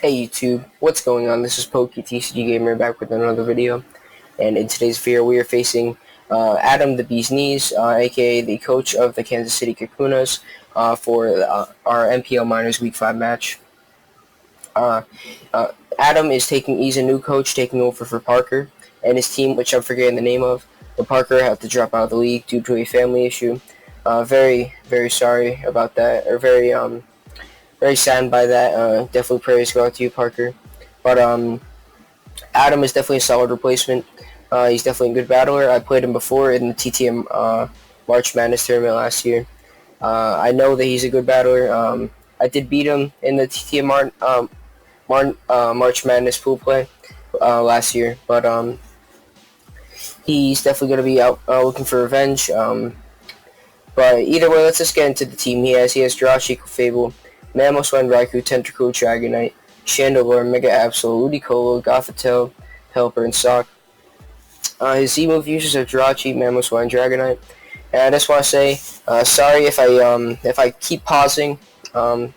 Hey YouTube, what's going on? This is Pokey TCG Gamer back with another video, and in today's video we are facing Adam the Bee's Knees, aka the coach of the Kansas City Kakunas, for our NPL Minors Week 5 match. Adam is he's a new coach taking over for Parker and his team, which I'm forgetting the name of, but Parker had to drop out of the league due to a family issue. Very sorry about that, or very saddened by that. Definitely prayers go out to you, Parker. But Adam is definitely a solid replacement. He's definitely a good battler. I played him before in the TTM March Madness tournament last year. I know that he's a good battler. I did beat him in the TTM March Madness pool play last year, but he's definitely going to be out looking for revenge. But either way, let's just get into the team. He has Jirachi, Fable, Mamoswine, Raikou, Tentacruel, Dragonite, Chandelure, Mega Absol, Ludicolo, Gotham, Helper, and Sock. His Z-move users are Jirachi, Mamoswine, Dragonite. And I just want to say, sorry if I keep pausing, or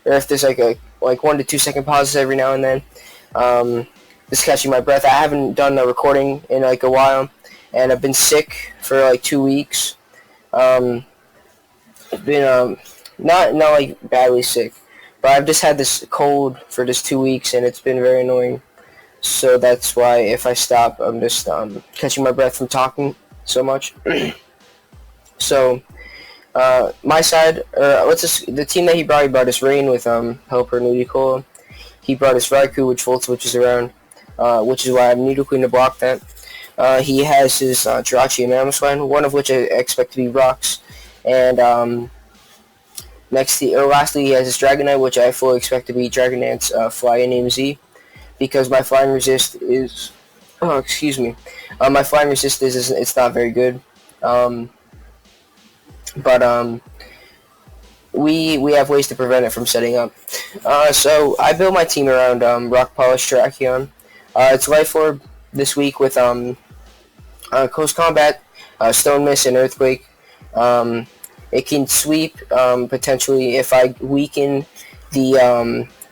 if there's like 1 to 2 second pauses every now and then. Just catching my breath. I haven't done a recording in like a while, and I've been sick for like 2 weeks. I've been not like badly sick, but I've just had this cold for just 2 weeks, and it's been very annoying. So that's why if I stop, I'm just catching my breath from talking so much. So my side, the team that he brought his Rain with Helper and Ludicolo. He brought his Raikou, which Volt switches around, which is why I'm Needle Queen to block that. He has his Jirachi and Mamoswine, one of which I expect to be Rocks, and lastly, he has his Dragonite, which I fully expect to be Dragonite's Fly Name Z, because my Flying Resist is, my Flying Resist is it's not very good, but we have ways to prevent it from setting up. So I built my team around Rock Polish Terrakion. It's Life Orb this week with Close Combat, Stone Mist, and Earthquake. It can sweep potentially if I weaken the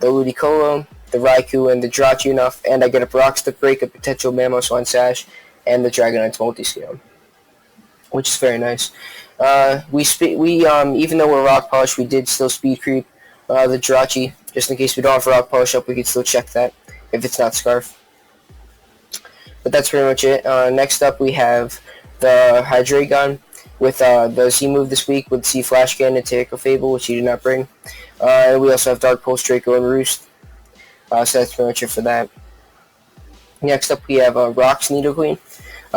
Ludicolo, the Raikou, and the Jirachi enough, and I get a Rocks to break a potential Mamoswine Sash and the Dragonite's Multi-Scale, which is very nice. Even though we're Rock Polish, we did still speed creep the Jirachi, just in case we don't have Rock Polish up. We could still check that if it's not Scarf. But that's pretty much it. Next up, we have the Hydreigon with the Z move this week with C Flash Cannon and Taco Fable, which he did not bring. And we also have Dark Pulse, Draco, and Roost. So that's pretty much it for that. Next up, we have Rocks Needle Queen.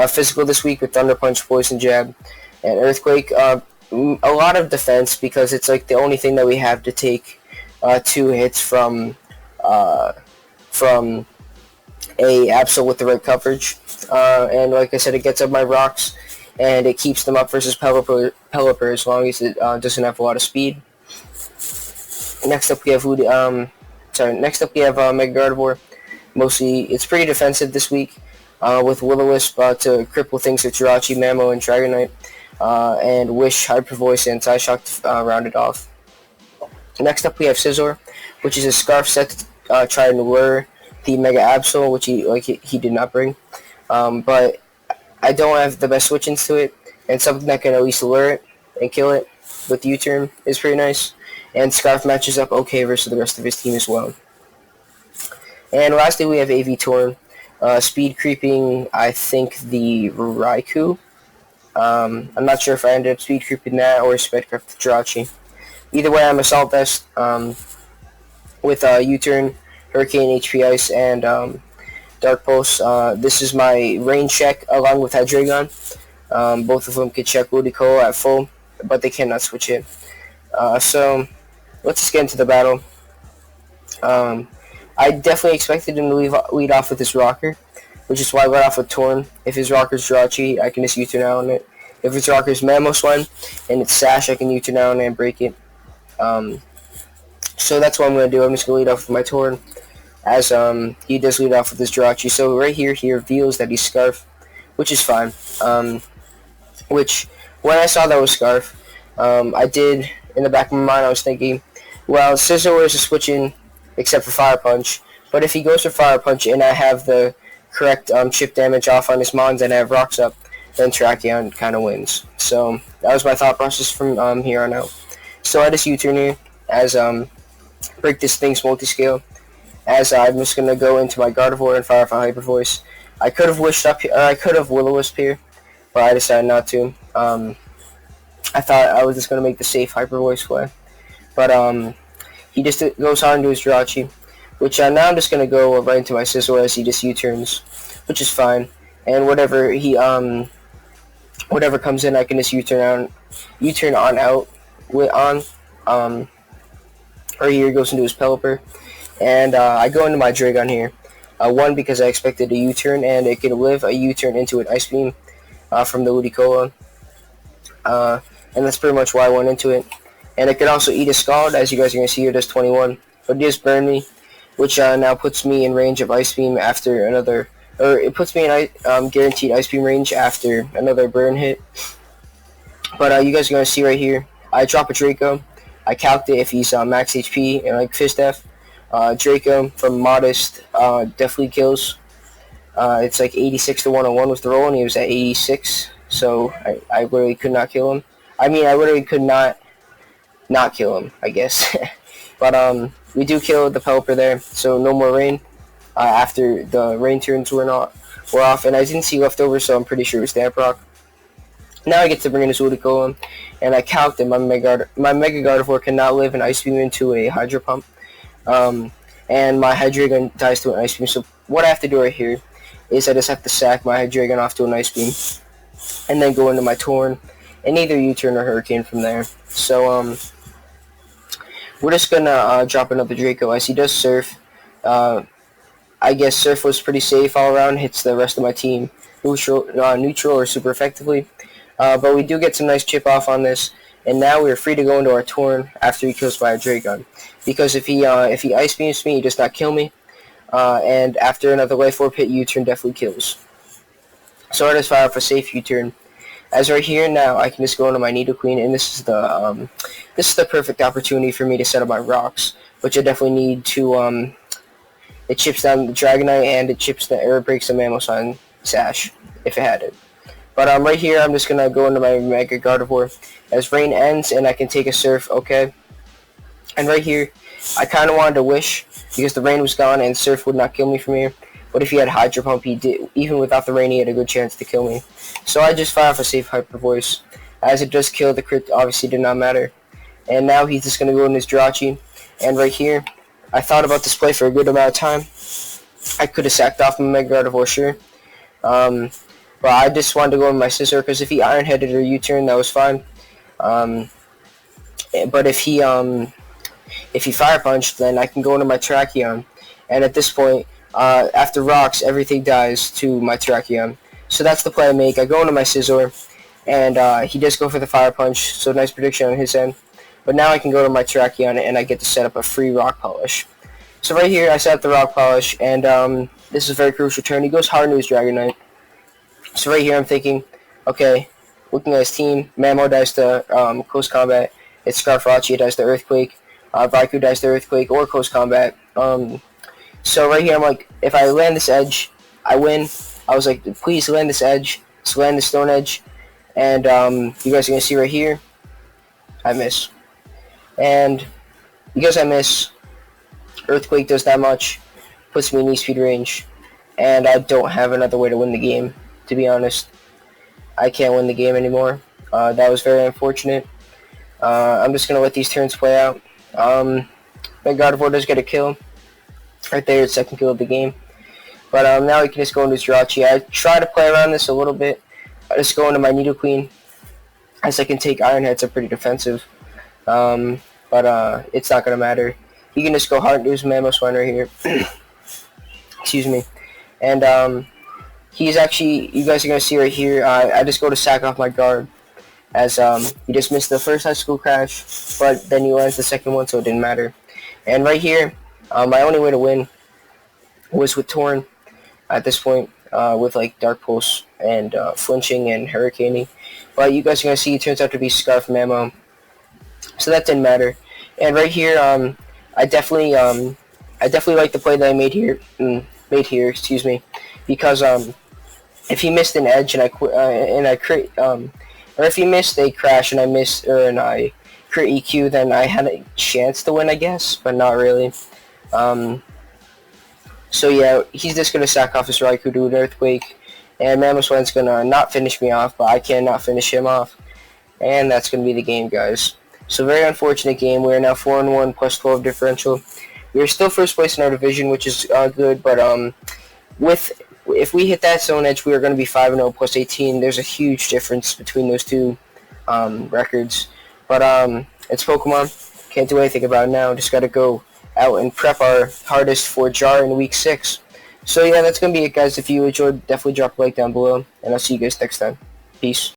Physical this week with Thunder Punch, Poison Jab, and Earthquake. A lot of defense because it's like the only thing that we have to take 2 hits from a Absol with the right coverage. And like I said, it gets up my Rocks, and it keeps them up versus Pelipper as long as it doesn't have a lot of speed. Next up, we have Mega Gardevoir. Mostly, it's pretty defensive this week with Will-O-Wisp to cripple things with Jirachi, Mamo, and Dragonite, and Wish, Hyper Voice, and Psyshock to round it off. Next up, we have Scizor, which is a Scarf set to try and lure the Mega Absol, which he did not bring. But I don't have the best switch-ins to it, and something that can at least lure it and kill it with U-turn is pretty nice. And Scarf matches up okay versus the rest of his team as well. And lastly, we have AV Torn, speed creeping, I think, the Raikou. I'm not sure if I ended up speed creeping that or Spedcraft the Jirachi. Either way, I'm Assault Vest with U-turn, Hurricane, HP Ice, and Dark Pulse. This is my rain check along with Hydreigon. Both of them can check Ludicolo at full, but they cannot switch it. So let's just get into the battle. I definitely expected him to lead off with his Rocker, which is why I went off with Torn. If his Rocker's Jirachi, I can just U-turn out on it. If his Rocker's Mamoswine and it's Sash, I can U-turn out on it and break it. So that's what I'm going to do. I'm just going to lead off with my Torn, as he does lead off with his Jirachi. So right here, he reveals that he's Scarf, which is fine. Which, when I saw that was Scarf, I did, in the back of my mind, I was thinking, well, Scizor is a switch-in except for Fire Punch. But if he goes for Fire Punch and I have the correct chip damage off on his Mons and I have rocks up, then Tracheon kind of wins. So that was my thought process from here on out. So I just U-turn here as break this thing's multi-scale. As I'm just gonna go into my Gardevoir and fire off a Hyper Voice. I could have wished up here, or I could have Will-O-Wisp here, but I decided not to. I thought I was just gonna make the safe Hyper Voice play, but he just goes hard into his Jirachi, which now I'm just gonna go right into my Scizor as he just U-turns, which is fine. And whatever he whatever comes in, I can just U-turn on out with or here goes into his Pelipper. And I go into my Dragon here. One, because I expected a U-turn, and it can live a U-turn into an Ice Beam from the Ludicolo. And that's pretty much why I went into it. And it can also eat a Scald, as you guys are going to see here, does 21. But it just burned me, which now puts me in range of Ice Beam after another... Or it puts me in guaranteed Ice Beam range after another burn hit. But you guys are going to see right here, I drop a Draco. I calced it if he's max HP and like Fist F. Draco from Modest definitely kills. It's like 86 to 101 with the roll, and he was at 86, so I literally could not kill him. I mean, I literally could not kill him, I guess. But we do kill the Pelipper there, so no more rain. After the rain turns were off, and I didn't see leftovers, so I'm pretty sure it was Damp Rock. Now I get to bring in his Ludicolo, and I calced that my Mega Gardevoir cannot live an Ice Beam into a Hydro Pump. And my Hydreigon dies to an Ice Beam. So what I have to do right here is I just have to sack my Hydreigon off to an Ice Beam, and then go into my Torn, and either U-turn or Hurricane from there. So we're just gonna drop another Draco as he does Surf. I guess Surf was pretty safe all around. Hits the rest of my team neutral or super effectively. But we do get some nice chip off on this. And now we're free to go into our Torn after he kills by a Dragon. Because if he Ice Beams me, he does not kill me. And after another Life Orb hit, U-turn definitely kills. So I just fire off a safe U-turn. As right here now, I can just go into my Nidoqueen, and this is the perfect opportunity for me to set up my rocks, which I definitely need to. It chips down the Dragonite, and it breaks the Mamoswine Sash if it had it. But right here, I'm just gonna go into my Mega Gardevoir as rain ends, and I can take a Surf. Okay. And right here, I kind of wanted to wish because the rain was gone and Surf would not kill me from here. But if he had Hydro Pump, he did. Even without the rain, he had a good chance to kill me. So I just fire off a safe Hyper Voice, as it does kill. The crit obviously did not matter. And now he's just gonna go in his Jirachi. And right here, I thought about this play for a good amount of time. I could have sacked off my Mega Gardevoir, sure. But I just wanted to go in my Scizor because if he Iron Headed or U-turn, that was fine. But if he Fire Punched, then I can go into my Tracheon. And at this point, after rocks, everything dies to my Tracheon. So that's the play I make. I go into my Scizor, and he does go for the Fire Punch, so nice prediction on his end. But now I can go to my Tracheon, and I get to set up a free Rock Polish. So right here, I set up the Rock Polish, and this is a very crucial turn. He goes hard into his Dragonite. So right here, I'm thinking, okay, looking at his team, Mamo dies to Close Combat. It's Scarfrachi dies to Earthquake. Raikou dies to Earthquake or Close Combat. So right here, I'm like, if I land this edge, I win. I was like, please land this edge. Just land the Stone Edge. And you guys are going to see right here, I miss. And because I miss, Earthquake does that much, puts me in E-Speed range. And I don't have another way to win the game, to be honest. I can't win the game anymore. That was very unfortunate. I'm just going to let these turns play out. My Gardevoir does get a kill. Right there, it's second kill of the game. But now we can just go into Jirachi. I try to play around this a little bit. I just go into my Nidoqueen, as I can take Iron Heads are pretty defensive. But it's not going to matter. He can just go hard into his Mamoswine right here. Excuse me. And he's actually, you guys are going to see right here, I just go to sack off my guard. As he just missed the first high school crash, but then he lands the second one, so it didn't matter. And right here, my only way to win was with Torn at this point, with like Dark Pulse and flinching and hurricaning. But you guys are going to see it turns out to be Scarf Mamo, so that didn't matter. And right here, I definitely I definitely like the play that I made here. Excuse me, because if he missed an edge and I crit or if he missed a crash and I crit EQ, then I had a chance to win, I guess, but not really. So yeah, he's just gonna sack off his Raikou to an Earthquake, and Mamoswan's gonna not finish me off, but I cannot finish him off, and that's gonna be the game, guys. So very unfortunate game. We are now 4-1 plus 12 differential. We are still first place in our division, which is good, but if we hit that zone edge, we are going to be 5-0 plus 18. There's a huge difference between those two records. But it's Pokemon. Can't do anything about it now. Just got to go out and prep our hardest for Jar in week 6. So yeah, that's going to be it, guys. If you enjoyed, definitely drop a like down below, and I'll see you guys next time. Peace.